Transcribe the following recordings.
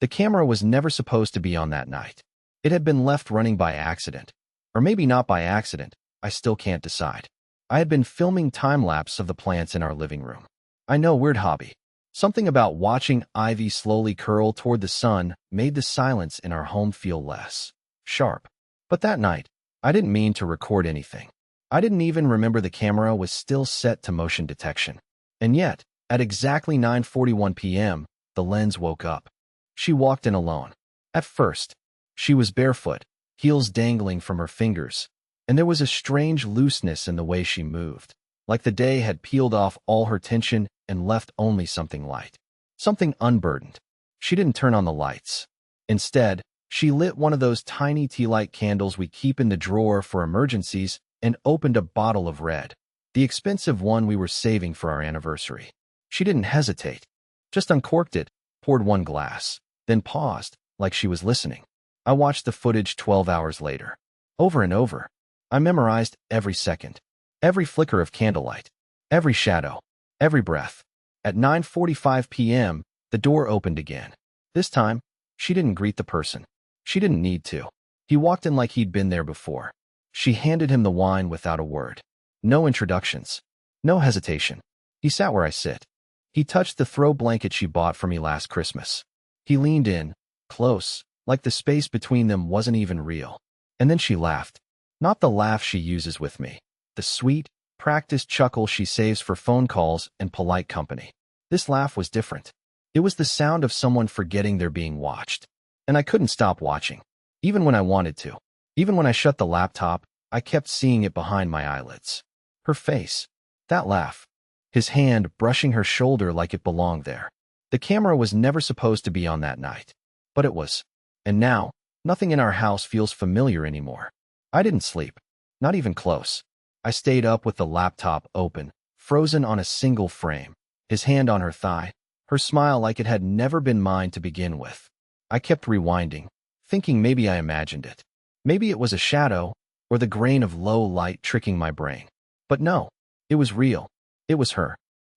The camera was never supposed to be on that night. It had been left running by accident. Or maybe not by accident, I still can't decide. I had been filming time-lapse of the plants in our living room. I know, weird hobby. Something about watching ivy slowly curl toward the sun made the silence in our home feel less sharp. But that night, I didn't mean to record anything. I didn't even remember the camera was still set to motion detection. And yet, at exactly 9:41 p.m., the lens woke up. She walked in alone. At first, she was barefoot, heels dangling from her fingers, and there was a strange looseness in the way she moved, like the day had peeled off all her tension and left only something light, something unburdened. She didn't turn on the lights. Instead, she lit one of those tiny tea-light candles we keep in the drawer for emergencies and opened a bottle of red, the expensive one we were saving for our anniversary. She didn't hesitate, just uncorked it, poured one glass, then paused, like she was listening. I watched the footage 12 hours later. Over and over. I memorized every second, every flicker of candlelight, every shadow, every breath. At 9:45 p.m., the door opened again. This time, she didn't greet the person. She didn't need to. He walked in like he'd been there before. She handed him the wine without a word. No introductions. No hesitation. He sat where I sit. He touched the throw blanket she bought for me last Christmas. He leaned in, close, like the space between them wasn't even real. And then she laughed. Not the laugh she uses with me. The sweet, practiced chuckle she saves for phone calls and polite company. This laugh was different. It was the sound of someone forgetting they're being watched. And I couldn't stop watching, even when I wanted to. Even when I shut the laptop, I kept seeing it behind my eyelids. Her face. That laugh. His hand brushing her shoulder like it belonged there. The camera was never supposed to be on that night. But it was. And now, nothing in our house feels familiar anymore. I didn't sleep. Not even close. I stayed up with the laptop open, frozen on a single frame, his hand on her thigh, her smile like it had never been mine to begin with. I kept rewinding, thinking maybe I imagined it. Maybe it was a shadow, or the grain of low light tricking my brain. But no, it was real. It was her.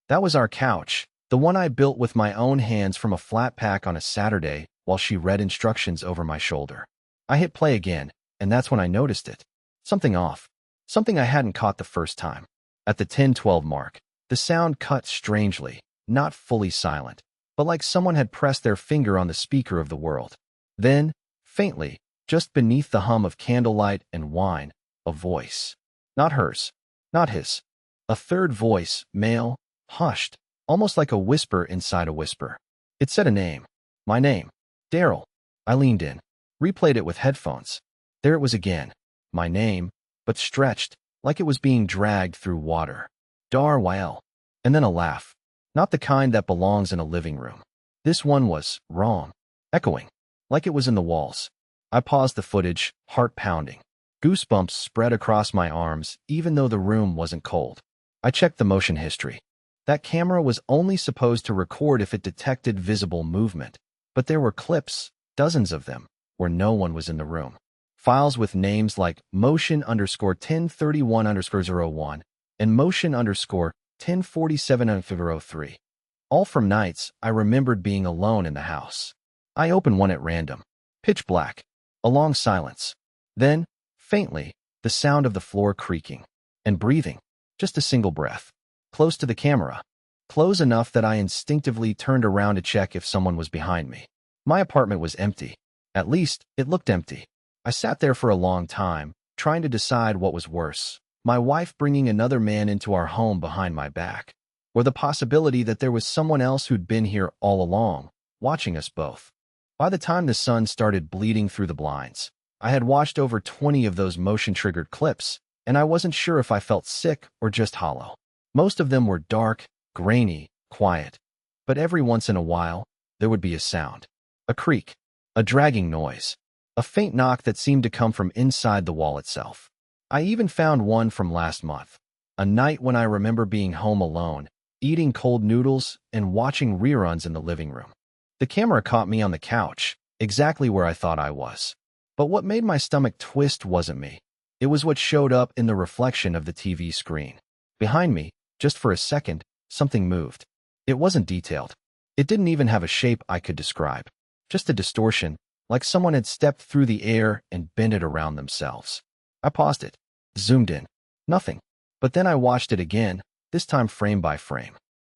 That was our couch, the one I built with my own hands from a flat pack on a Saturday while she read instructions over my shoulder. I hit play again, and that's when I noticed it. Something off. Something I hadn't caught the first time. At the 10:12 mark, the sound cut strangely, not fully silent, but like someone had pressed their finger on the speaker of the world. Then, faintly, just beneath the hum of candlelight and wine, a voice. Not hers. Not his. A third voice, male, hushed, almost like a whisper inside a whisper. It said a name. My name. Daryl. I leaned in, replayed it with headphones. There it was again. My name, but stretched, like it was being dragged through water. Darwyl. And then a laugh. Not the kind that belongs in a living room. This one was wrong. Echoing. Like it was in the walls. I paused the footage, heart pounding. Goosebumps spread across my arms, even though the room wasn't cold. I checked the motion history. That camera was only supposed to record if it detected visible movement. But there were clips, dozens of them, where no one was in the room. Files with names like motion_1031_01 and motion_1047_03. All from nights I remembered being alone in the house. I opened one at random. Pitch black. A long silence. Then, faintly, the sound of the floor creaking. And breathing. Just a single breath. Close to the camera. Close enough that I instinctively turned around to check if someone was behind me. My apartment was empty. At least, it looked empty. I sat there for a long time, trying to decide what was worse. My wife bringing another man into our home behind my back. Or the possibility that there was someone else who'd been here all along, watching us both. By the time the sun started bleeding through the blinds, I had watched over 20 of those motion-triggered clips, and I wasn't sure if I felt sick or just hollow. Most of them were dark, grainy, quiet. But every once in a while, there would be a sound. A creak. A dragging noise. A faint knock that seemed to come from inside the wall itself. I even found one from last month. A night when I remember being home alone, eating cold noodles, and watching reruns in the living room. The camera caught me on the couch, exactly where I thought I was. But what made my stomach twist wasn't me. It was what showed up in the reflection of the TV screen. Behind me, just for a second, something moved. It wasn't detailed. It didn't even have a shape I could describe. Just a distortion, like someone had stepped through the air and bent it around themselves. I paused it, zoomed in. Nothing. But then I watched it again, this time frame by frame.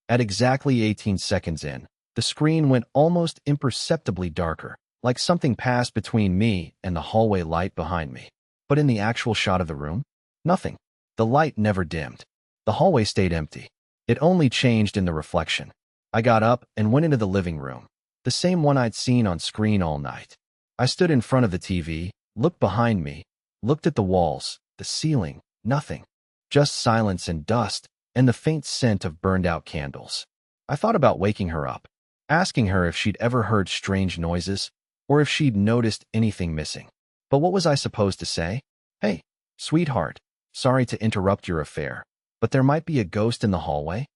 At exactly 18 seconds in, the screen went almost imperceptibly darker, like something passed between me and the hallway light behind me. But in the actual shot of the room, nothing. The light never dimmed. The hallway stayed empty. It only changed in the reflection. I got up and went into the living room, the same one I'd seen on screen all night. I stood in front of the TV, looked behind me, looked at the walls, the ceiling, nothing. Just silence and dust, and the faint scent of burned-out candles. I thought about waking her up, asking her if she'd ever heard strange noises, or if she'd noticed anything missing. But what was I supposed to say? Hey, sweetheart, sorry to interrupt your affair, but there might be a ghost in the hallway?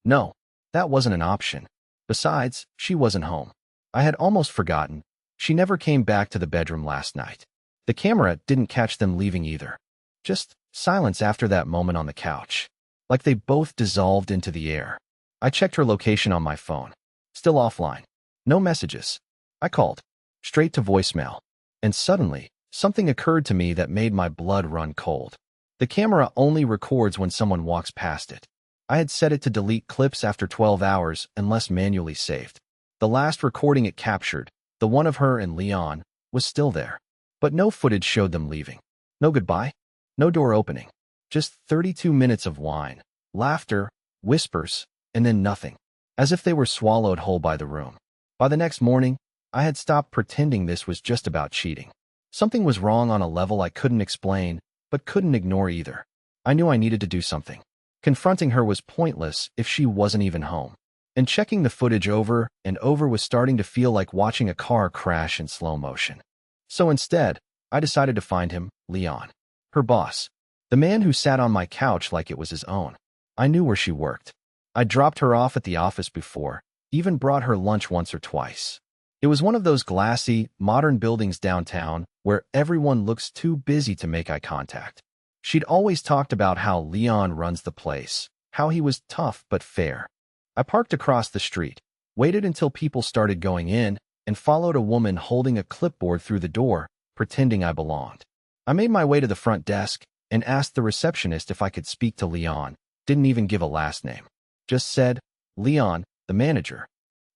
No, that wasn't an option. Besides, she wasn't home. I had almost forgotten. She never came back to the bedroom last night. The camera didn't catch them leaving either. Just silence after that moment on the couch, like they both dissolved into the air. I checked her location on my phone. Still offline. No messages. I called. Straight to voicemail. And suddenly, something occurred to me that made my blood run cold. The camera only records when someone walks past it. I had set it to delete clips after 12 hours unless manually saved. The last recording it captured, the one of her and Leon, was still there. But no footage showed them leaving. No goodbye. No door opening. Just 32 minutes of whine, laughter, whispers, and then nothing. As if they were swallowed whole by the room. By the next morning, I had stopped pretending this was just about cheating. Something was wrong on a level I couldn't explain, but couldn't ignore either. I knew I needed to do something. Confronting her was pointless if she wasn't even home. And checking the footage over and over was starting to feel like watching a car crash in slow motion. So instead, I decided to find him, Leon. Her boss. The man who sat on my couch like it was his own. I knew where she worked. I dropped her off at the office before, even brought her lunch once or twice. It was one of those glassy, modern buildings downtown where everyone looks too busy to make eye contact. She'd always talked about how Leon runs the place, how he was tough but fair. I parked across the street, waited until people started going in, and followed a woman holding a clipboard through the door, pretending I belonged. I made my way to the front desk and asked the receptionist if I could speak to Leon. Didn't even give a last name. Just said, Leon, the manager.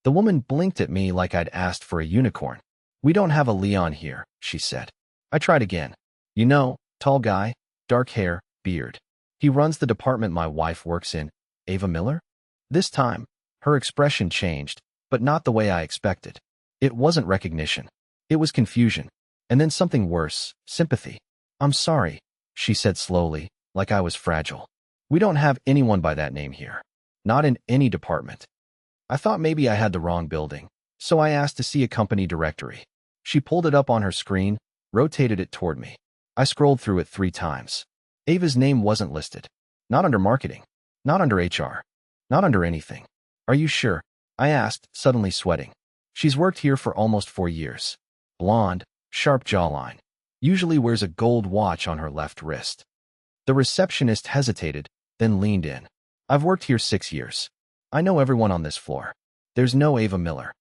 The woman blinked at me like I'd asked for a unicorn. We don't have a Leon here, she said. I tried again. You know, tall guy, dark hair, beard. He runs the department my wife works in. Ava Miller? This time, her expression changed, but not the way I expected. It wasn't recognition. It was confusion. And then something worse, sympathy. I'm sorry, she said slowly, like I was fragile. We don't have anyone by that name here. Not in any department. I thought maybe I had the wrong building, so I asked to see a company directory. She pulled it up on her screen, rotated it toward me. I scrolled through it 3 times. Ava's name wasn't listed. Not under marketing. Not under HR. Not under anything. Are you sure? I asked, suddenly sweating. She's worked here for almost 4 years. Blonde, sharp jawline. Usually wears a gold watch on her left wrist. The receptionist hesitated, then leaned in. I've worked here 6 years. I know everyone on this floor. There's no Ava Miller.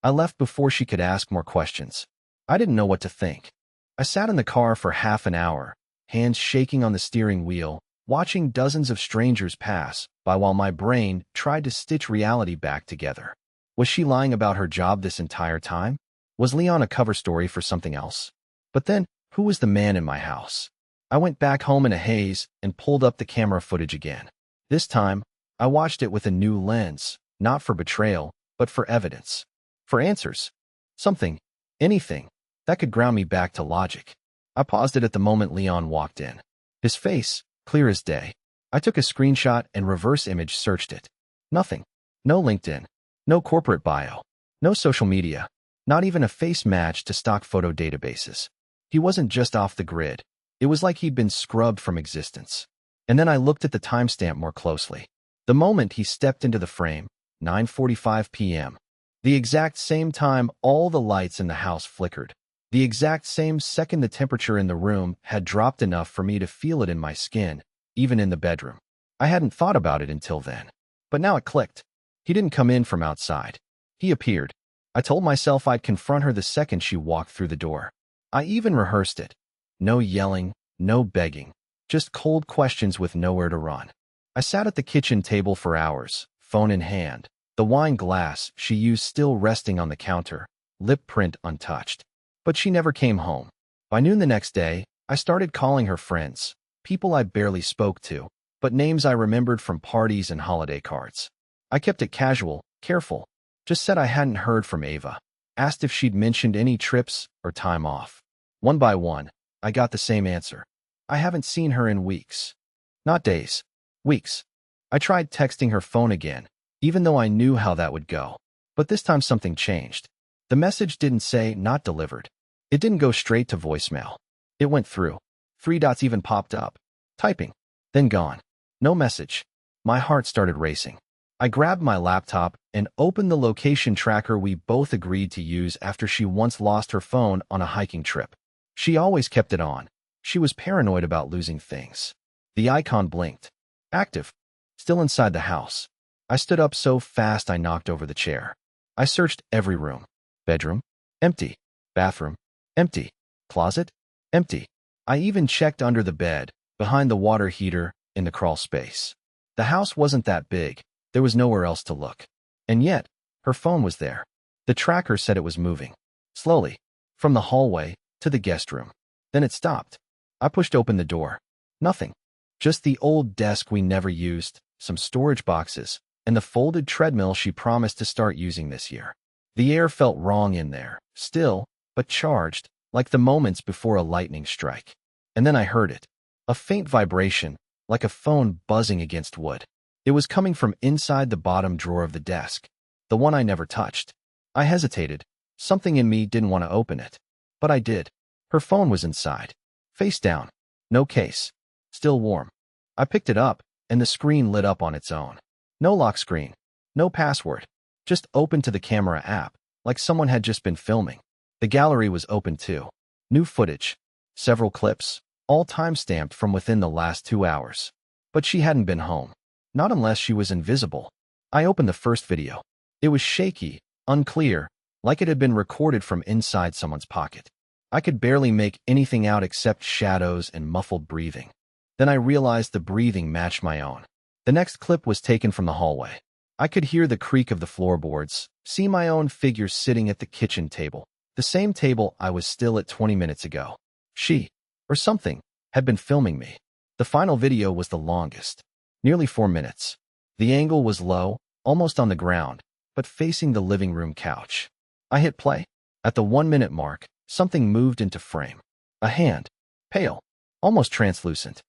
I left before she could ask more questions. I didn't know what to think. I sat in the car for half an hour, hands shaking on the steering wheel, watching dozens of strangers pass by while my brain tried to stitch reality back together. Was she lying about her job this entire time? Was Leon a cover story for something else? But then, who was the man in my house? I went back home in a haze and pulled up the camera footage again. This time, I watched it with a new lens, not for betrayal, but for evidence. For answers. Something, anything, that could ground me back to logic. I paused it at the moment Leon walked in. His face, clear as day. I took a screenshot and reverse image searched it. Nothing. No LinkedIn. No corporate bio. No social media. Not even a face match to stock photo databases. He wasn't just off the grid. It was like he'd been scrubbed from existence. And then I looked at the timestamp more closely. The moment he stepped into the frame, 9:45 p.m. The exact same time all the lights in the house flickered. The exact same second the temperature in the room had dropped enough for me to feel it in my skin, even in the bedroom. I hadn't thought about it until then. But now it clicked. He didn't come in from outside. He appeared. I told myself I'd confront her the second she walked through the door. I even rehearsed it. No yelling, no begging, just cold questions with nowhere to run. I sat at the kitchen table for hours, phone in hand, the wine glass she used still resting on the counter, lip print untouched. But she never came home. By noon the next day, I started calling her friends, people I barely spoke to, but names I remembered from parties and holiday cards. I kept it casual, careful. Just said I hadn't heard from Ava. Asked if she'd mentioned any trips or time off. One by one, I got the same answer. I haven't seen her in weeks. Not days. Weeks. I tried texting her phone again, even though I knew how that would go. But this time something changed. The message didn't say not delivered. It didn't go straight to voicemail. It went through. 3 dots even popped up. Typing. Then gone. No message. My heart started racing. I grabbed my laptop and opened the location tracker we both agreed to use after she once lost her phone on a hiking trip. She always kept it on. She was paranoid about losing things. The icon blinked. Active. Still inside the house. I stood up so fast I knocked over the chair. I searched every room. Bedroom? Empty. Bathroom? Empty. Closet? Empty. I even checked under the bed, behind the water heater, in the crawl space. The house wasn't that big. There was nowhere else to look. And yet, her phone was there. The tracker said it was moving. Slowly. From the hallway to the guest room. Then it stopped. I pushed open the door. Nothing. Just the old desk we never used, some storage boxes, and the folded treadmill she promised to start using this year. The air felt wrong in there, still, but charged, like the moments before a lightning strike. And then I heard it. A faint vibration, like a phone buzzing against wood. It was coming from inside the bottom drawer of the desk, the one I never touched. I hesitated. Something in me didn't want to open it. But I did. Her phone was inside. Face down. No case. Still warm. I picked it up, and the screen lit up on its own. No lock screen. No password. Just open to the camera app, like someone had just been filming. The gallery was open too. New footage. Several clips, all time-stamped from within the last 2 hours. But she hadn't been home. Not unless she was invisible. I opened the first video. It was shaky, unclear, like it had been recorded from inside someone's pocket. I could barely make anything out except shadows and muffled breathing. Then I realized the breathing matched my own. The next clip was taken from the hallway. I could hear the creak of the floorboards, see my own figure sitting at the kitchen table, the same table I was still at 20 minutes ago. She, or something, had been filming me. The final video was the longest. Nearly 4 minutes. The angle was low, almost on the ground, but facing the living room couch. I hit play. At the 1-minute mark, something moved into frame. A hand. Pale. Almost translucent.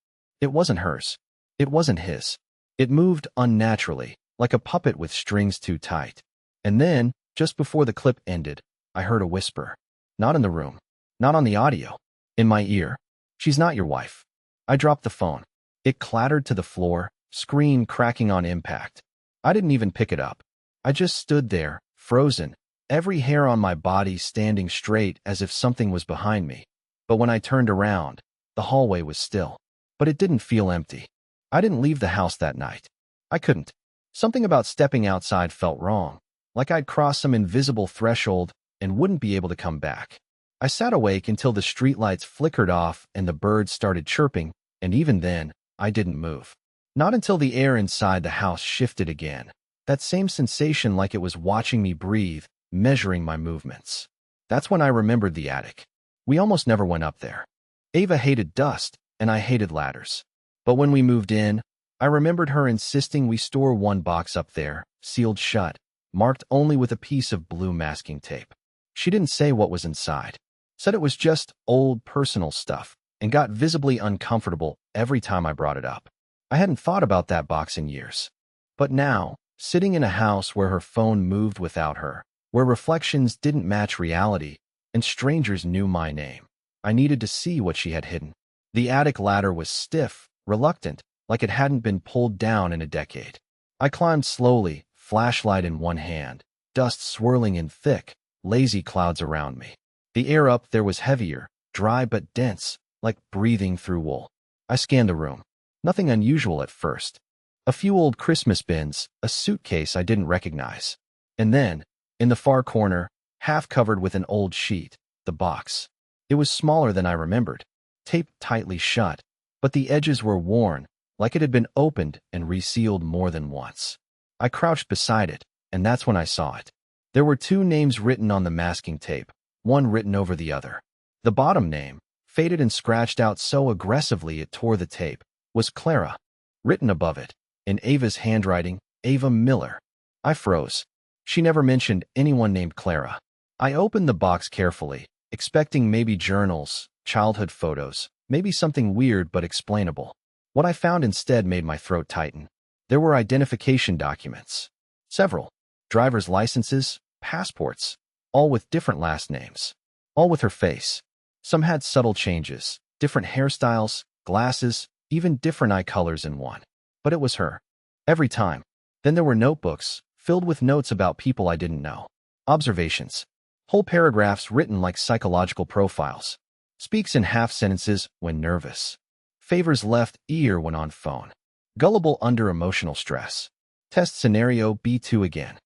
It wasn't hers. It wasn't his. It moved unnaturally, like a puppet with strings too tight. And then, just before the clip ended, I heard a whisper. Not in the room. Not on the audio. In my ear. She's not your wife. I dropped the phone. It clattered to the floor, screen cracking on impact. I didn't even pick it up. I just stood there, frozen, every hair on my body standing straight as if something was behind me. But when I turned around, the hallway was still. But it didn't feel empty. I didn't leave the house that night. I couldn't. Something about stepping outside felt wrong, like I'd crossed some invisible threshold and wouldn't be able to come back. I sat awake until the streetlights flickered off and the birds started chirping, and even then, I didn't move. Not until the air inside the house shifted again. That same sensation like it was watching me breathe, measuring my movements. That's when I remembered the attic. We almost never went up there. Ava hated dust, and I hated ladders. But when we moved in, I remembered her insisting we store one box up there, sealed shut, marked only with a piece of blue masking tape. She didn't say what was inside. Said it was just old personal stuff, and got visibly uncomfortable every time I brought it up. I hadn't thought about that box in years. But now, sitting in a house where her phone moved without her, where reflections didn't match reality, and strangers knew my name, I needed to see what she had hidden. The attic ladder was stiff, reluctant, like it hadn't been pulled down in a decade. I climbed slowly, flashlight in one hand, dust swirling in thick, lazy clouds around me. The air up there was heavier, dry but dense, like breathing through wool. I scanned the room. Nothing unusual at first. A few old Christmas bins, a suitcase I didn't recognize. And then, in the far corner, half covered with an old sheet, the box. It was smaller than I remembered, taped tightly shut, but the edges were worn, like it had been opened and resealed more than once. I crouched beside it, and that's when I saw it. There were two names written on the masking tape, one written over the other. The bottom name, faded and scratched out so aggressively it tore the tape, was Clara. Written above it, in Ava's handwriting, Ava Miller. I froze. She never mentioned anyone named Clara. I opened the box carefully, expecting maybe journals, childhood photos, maybe something weird but explainable. What I found instead made my throat tighten. There were identification documents. Several. Driver's licenses, passports, all with different last names. All with her face. Some had subtle changes, different hairstyles, glasses, even different eye colors in one. But it was her. Every time. Then there were notebooks, filled with notes about people I didn't know. Observations. Whole paragraphs written like psychological profiles. Speaks in half sentences when nervous. Favors left ear when on phone. Gullible under emotional stress. Test scenario B2 again.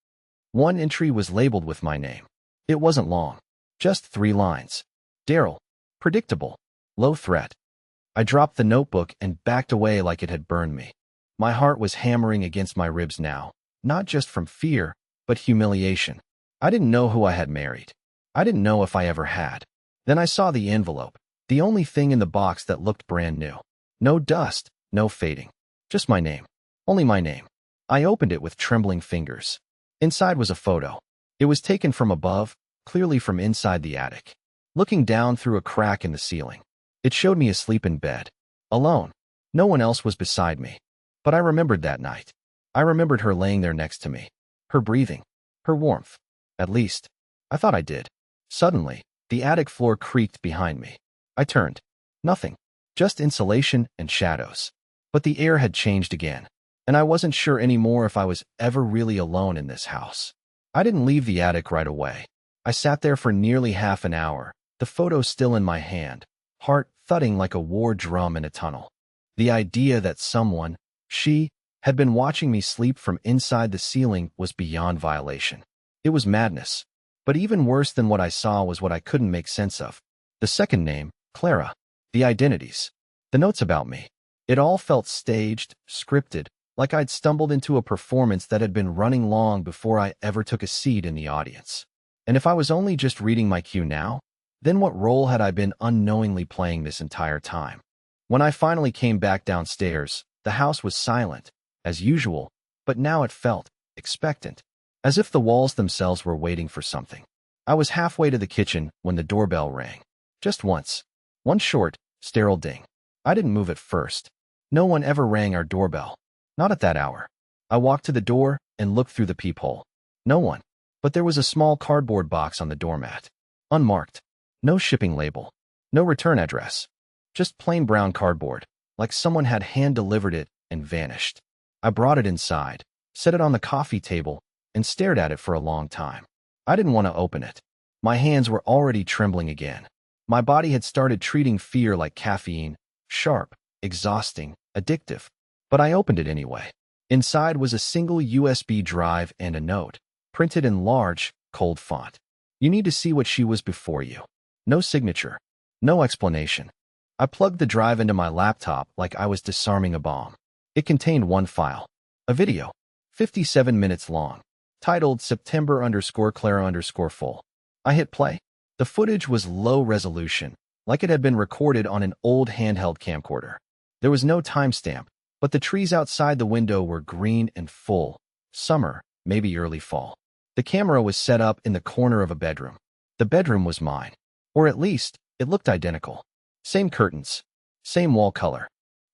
One entry was labeled with my name. It wasn't long. Just 3 lines. Daryl. Predictable. Low threat. I dropped the notebook and backed away like it had burned me. My heart was hammering against my ribs now, not just from fear, but humiliation. I didn't know who I had married. I didn't know if I ever had. Then I saw the envelope, the only thing in the box that looked brand new. No dust, no fading. Just my name. Only my name. I opened it with trembling fingers. Inside was a photo. It was taken from above, clearly from inside the attic. Looking down through a crack in the ceiling. It showed me asleep in bed. Alone. No one else was beside me. But I remembered that night. I remembered her laying there next to me. Her breathing. Her warmth. At least, I thought I did. Suddenly, the attic floor creaked behind me. I turned. Nothing. Just insulation and shadows. But the air had changed again, and I wasn't sure anymore if I was ever really alone in this house. I didn't leave the attic right away. I sat there for nearly half an hour, the photo still in my hand, heart thudding like a war drum in a tunnel. The idea that someone, she, had been watching me sleep from inside the ceiling was beyond violation. It was madness. But even worse than what I saw was what I couldn't make sense of. The second name, Clara. The identities. The notes about me. It all felt staged, scripted, like I'd stumbled into a performance that had been running long before I ever took a seat in the audience. And if I was only just reading my cue now, then what role had I been unknowingly playing this entire time? When I finally came back downstairs, the house was silent, as usual, but now it felt expectant, as if the walls themselves were waiting for something. I was halfway to the kitchen when the doorbell rang. Just once. One short, sterile ding. I didn't move at first. No one ever rang our doorbell. Not at that hour. I walked to the door and looked through the peephole. No one. But there was a small cardboard box on the doormat. Unmarked. No shipping label. No return address. Just plain brown cardboard, like someone had hand-delivered it and vanished. I brought it inside, set it on the coffee table, and stared at it for a long time. I didn't want to open it. My hands were already trembling again. My body had started treating fear like caffeine, sharp, exhausting, addictive. But I opened it anyway. Inside was a single USB drive and a note, printed in large, cold font. You need to see what she was before you. No signature. No explanation. I plugged the drive into my laptop like I was disarming a bomb. It contained one file. A video. 57 minutes long. Titled September_Clara_full. I hit play. The footage was low resolution, like it had been recorded on an old handheld camcorder. There was no timestamp, but the trees outside the window were green and full. Summer, maybe early fall. The camera was set up in the corner of a bedroom. The bedroom was mine. Or at least, it looked identical. Same curtains. Same wall color.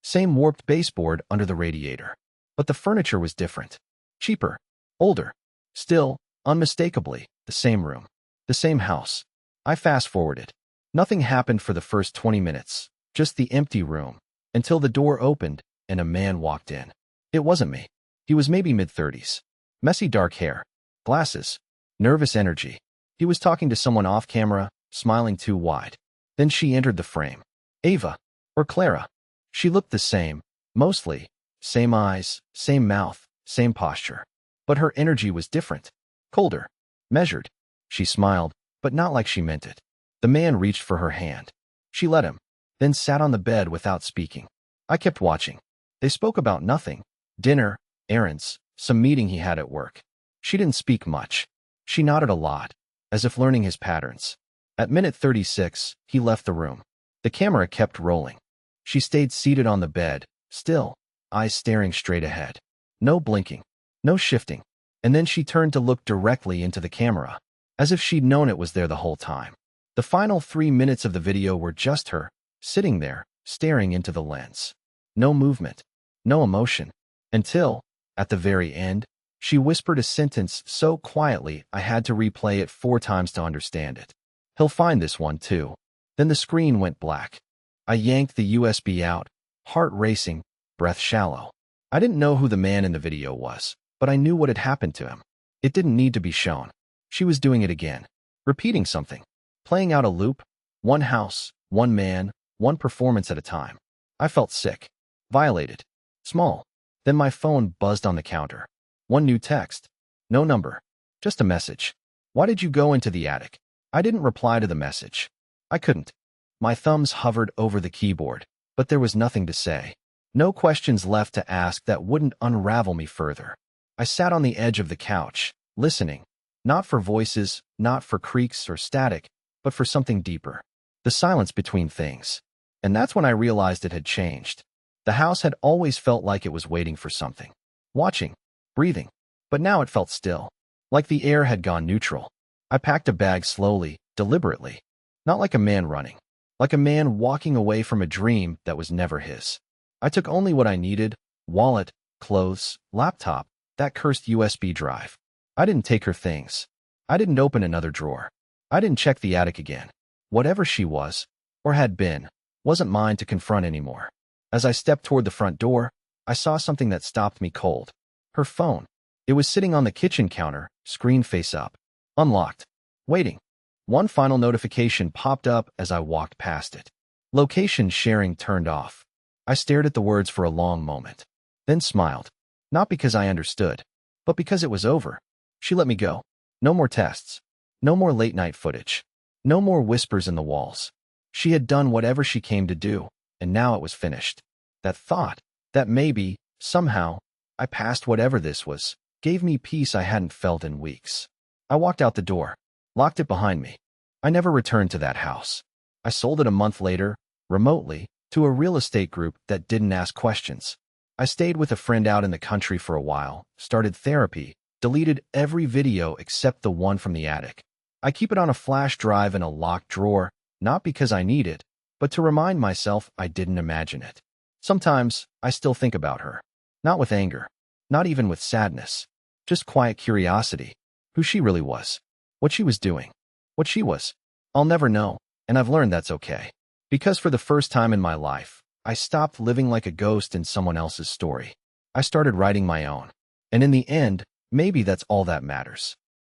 Same warped baseboard under the radiator. But the furniture was different. Cheaper. Older. Still, unmistakably, the same room. The same house. I fast-forwarded. Nothing happened for the first 20 minutes. Just the empty room. Until the door opened and a man walked in. It wasn't me. He was maybe mid-30s. Messy dark hair. Glasses. Nervous energy. He was talking to someone off camera, smiling too wide. Then she entered the frame. Ava. Or Clara. She looked the same. Mostly. Same eyes, same mouth, same posture. But her energy was different. Colder. Measured. She smiled, but not like she meant it. The man reached for her hand. She let him, then sat on the bed without speaking. I kept watching. They spoke about nothing. Dinner, errands, some meeting he had at work. She didn't speak much. She nodded a lot, as if learning his patterns. At minute 36, he left the room. The camera kept rolling. She stayed seated on the bed, still, eyes staring straight ahead. No blinking, no shifting. And then she turned to look directly into the camera, as if she'd known it was there the whole time. The final 3 minutes of the video were just her, sitting there, staring into the lens. No movement, no emotion, until, at the very end, she whispered a sentence so quietly I had to replay it 4 times to understand it. "He'll find this one too." Then the screen went black. I yanked the USB out, heart racing, breath shallow. I didn't know who the man in the video was, but I knew what had happened to him. It didn't need to be shown. She was doing it again, repeating something, playing out a loop, one house, one man, one performance at a time. I felt sick, violated, small. Then my phone buzzed on the counter. One new text. No number. Just a message. "Why did you go into the attic?" I didn't reply to the message. I couldn't. My thumbs hovered over the keyboard, but there was nothing to say. No questions left to ask that wouldn't unravel me further. I sat on the edge of the couch, listening. Not for voices, not for creaks or static, but for something deeper. The silence between things. And that's when I realized it had changed. The house had always felt like it was waiting for something. Watching. Breathing. But now it felt still. Like the air had gone neutral. I packed a bag slowly, deliberately. Not like a man running. Like a man walking away from a dream that was never his. I took only what I needed: wallet, clothes, laptop, that cursed USB drive. I didn't take her things. I didn't open another drawer. I didn't check the attic again. Whatever she was, or had been, wasn't mine to confront anymore. As I stepped toward the front door, I saw something that stopped me cold. Her phone. It was sitting on the kitchen counter, screen face up. Unlocked. Waiting. One final notification popped up as I walked past it. Location sharing turned off. I stared at the words for a long moment, then smiled. Not because I understood, but because it was over. She let me go. No more tests. No more late-night footage. No more whispers in the walls. She had done whatever she came to do, and now it was finished. That thought, that maybe, somehow, I passed whatever this was, gave me peace I hadn't felt in weeks. I walked out the door, locked it behind me. I never returned to that house. I sold it a month later, remotely, to a real estate group that didn't ask questions. I stayed with a friend out in the country for a while, started therapy, deleted every video except the one from the attic. I keep it on a flash drive in a locked drawer, not because I need it, but to remind myself I didn't imagine it. Sometimes, I still think about her. Not with anger, not even with sadness, just quiet curiosity. Who she really was, what she was doing, what she was. I'll never know, and I've learned that's okay. Because for the first time in my life, I stopped living like a ghost in someone else's story. I started writing my own. And in the end, maybe that's all that matters.